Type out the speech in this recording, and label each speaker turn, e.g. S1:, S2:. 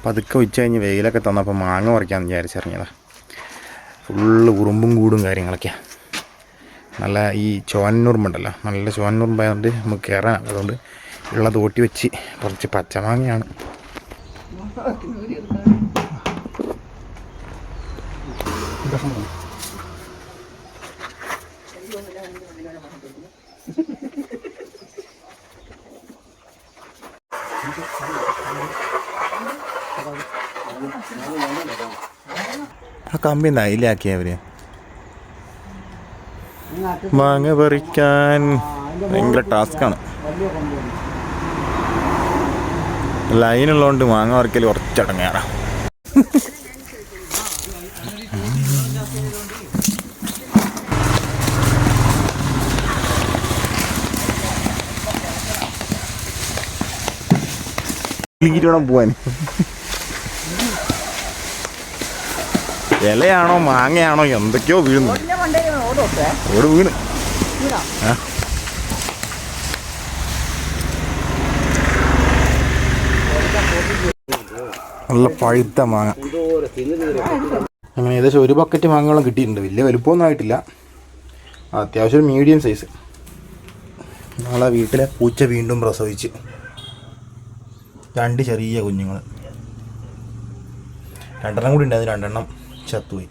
S1: പതുക്കെ ഉച്ച കഴിഞ്ഞ് വെയിലൊക്കെ തന്നപ്പോൾ മാങ്ങ പറിക്കാമെന്ന് വിചാരിച്ചിറങ്ങിയതാണ്. ഫുള്ള് ഉറുമ്പും കൂടും കാര്യങ്ങളൊക്കെയാണ്. നല്ല ഈ ചുവന്നുറുമ്പുണ്ടല്ലോ, നല്ല ചുവന്നുറുമ്പായതുകൊണ്ട് നമുക്ക് കയറാൻ, അതുകൊണ്ട് ഉള്ള തോട്ടി വെച്ച് കുറച്ച് പച്ചമാങ്ങയാണ്. ആ കമ്പി നയിലാക്കിയവര് മാങ്ങ പറിക്കാൻ ഭയങ്കര ടാസ്ക്കാണ്. ലൈനുള്ളതുകൊണ്ട് മാങ്ങ പറിക്കൽ കുറച്ചടങ്ങാറാ. വേണം പോവാൻ. ഇലയാണോ മാങ്ങയാണോ എന്തൊക്കെയോ വീഴുന്നു. ഓട് വീണ്. നല്ല പഴുത്ത മാങ്ങ. അങ്ങനെ ഏകദേശം ഒരു ബക്കറ്റ് മാങ്ങകളും കിട്ടിയിട്ടുണ്ട്. വലിയ വലുപ്പമൊന്നും ആയിട്ടില്ല, അത്യാവശ്യം മീഡിയം സൈസ്. നമ്മളെ വീട്ടിലെ പൂച്ച വീണ്ടും പ്രസവിച്ച് 2 ചെറിയ കുഞ്ഞുങ്ങൾ. 2 കൂടി ഉണ്ടായിരുന്നു, 2 ചത്തുപോയി.